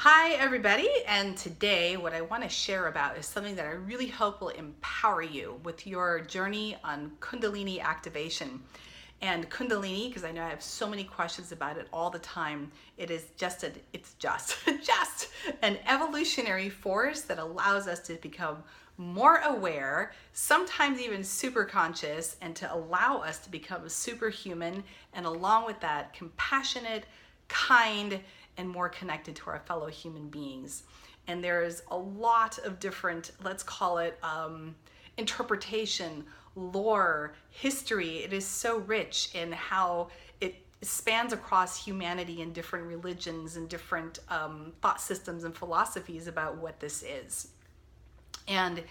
Hi everybody, and today what I want to share about is something that I really hope will empower you with your journey on Kundalini activation. And Kundalini, because I know I have so many questions about it all the time, it's just just an evolutionary force that allows us to become more aware, sometimes even super conscious, and to allow us to become superhuman, and along with that, compassionate, kind, and more connected to our fellow human beings. And there's a lot of different, let's call it interpretation, lore, history. It is so rich in how it spans across humanity and different religions and different thought systems and philosophies about what this is. And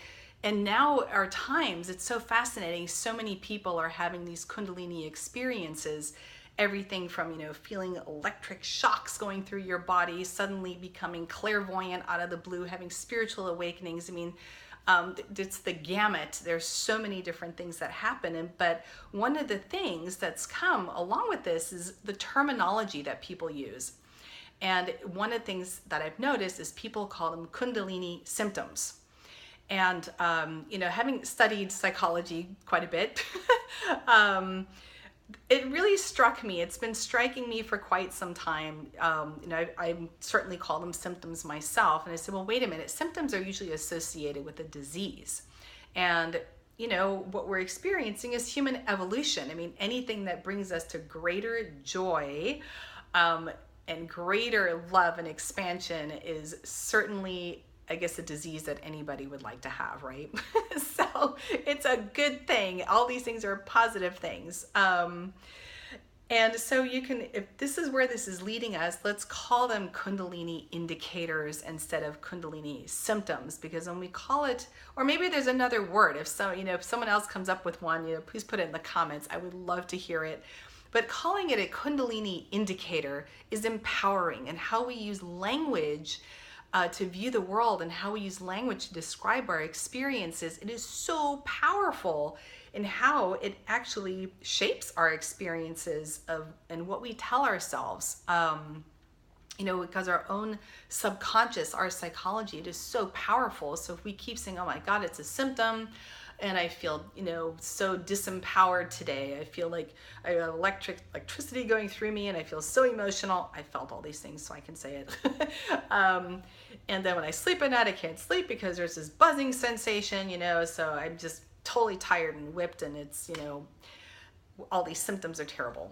now our times, it's so fascinating. So many people are having these Kundalini experiences, everything from, feeling electric shocks going through your body, suddenly becoming clairvoyant out of the blue, having spiritual awakenings. It's the gamut. There's so many different things that happen. But one of the things that's come along with this is the terminology that people use. And one of the things that I've noticed is people call them Kundalini symptoms. And, having studied psychology quite a bit, it really struck me. It's been striking me for quite some time. I certainly call them symptoms myself. And I said, well, wait a minute. Symptoms are usually associated with a disease. And, what we're experiencing is human evolution. Anything that brings us to greater joy and greater love and expansion is certainly, I guess, a disease that anybody would like to have, right? So it's a good thing. All these things are positive things. And so if this is where this is leading us, let's call them Kundalini indicators instead of Kundalini symptoms, because when we call it, or maybe there's another word. If someone else comes up with one, please put it in the comments. I would love to hear it. But calling it a Kundalini indicator is empowering, and how we use language to view the world and how we use language to describe our experiences. It is so powerful in how it actually shapes our experiences and what we tell ourselves. Because our own subconscious, our psychology, it is so powerful. So if we keep saying, oh my God, it's a symptom, and I feel, so disempowered today. I feel like I have electricity going through me, and I feel so emotional. I felt all these things, so I can say it. And then when I sleep at night, I can't sleep because there's this buzzing sensation, so I'm just totally tired and whipped, and it's, all these symptoms are terrible.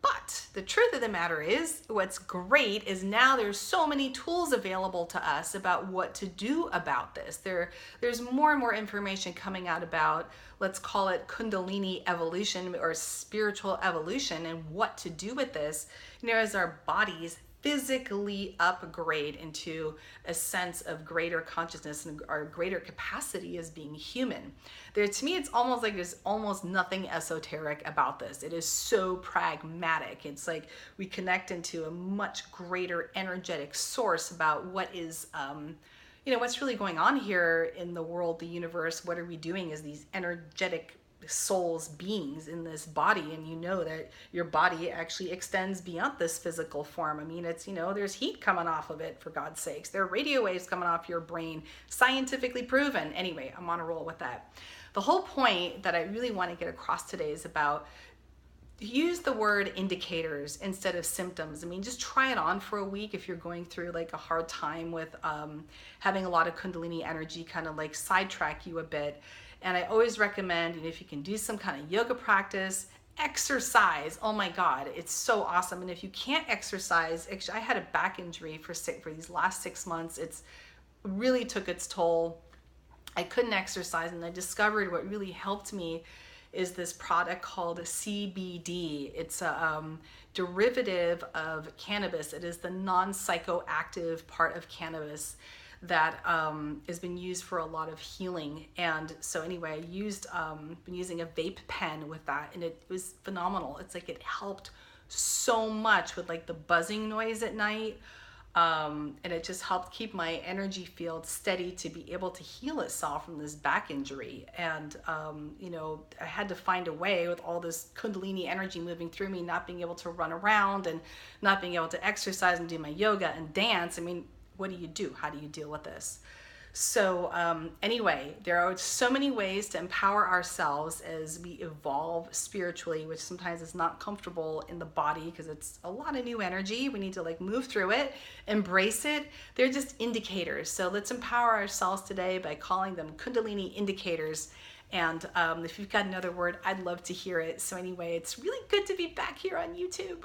But the truth of the matter is, what's great is now there's so many tools available to us about what to do about this. There's more and more information coming out about, let's call it Kundalini evolution or spiritual evolution, and what to do with this, as our bodies physically upgrade into a sense of greater consciousness and our greater capacity as being human. To me, it's almost like there's almost nothing esoteric about this. It is so pragmatic. It's like we connect into a much greater energetic source about what is, what's really going on here in the world, the universe. What are we doing as these energetic souls, beings in this body? And that your body actually extends beyond this physical form. It's, there's heat coming off of it, for God's sakes. There are radio waves coming off your brain, scientifically proven. Anyway, I'm on a roll with that. The whole point that I really want to get across today is about, use the word indicators instead of symptoms. Just try it on for a week if you're going through like a hard time with having a lot of Kundalini energy kind of like sidetrack you a bit. And I always recommend, if you can do some kind of yoga practice, exercise. Oh my God, it's so awesome. And if you can't exercise, actually, I had a back injury for these last 6 months. It's really took its toll. I couldn't exercise, and I discovered what really helped me is this product called CBD. It's a derivative of cannabis. It is the non-psychoactive part of cannabis that has been used for a lot of healing. And so anyway, I been using a vape pen with that, and it was phenomenal. It's like it helped so much with like the buzzing noise at night. And it just helped keep my energy field steady to be able to heal itself from this back injury. And, I had to find a way with all this Kundalini energy moving through me, not being able to run around and not being able to exercise and do my yoga and dance. I mean, what do you do? How do you deal with this? So anyway, there are so many ways to empower ourselves as we evolve spiritually, which sometimes is not comfortable in the body because it's a lot of new energy. We need to move through it, embrace it. They're just indicators. So let's empower ourselves today by calling them Kundalini Indicators. And if you've got another word, I'd love to hear it. So anyway, it's really good to be back here on YouTube.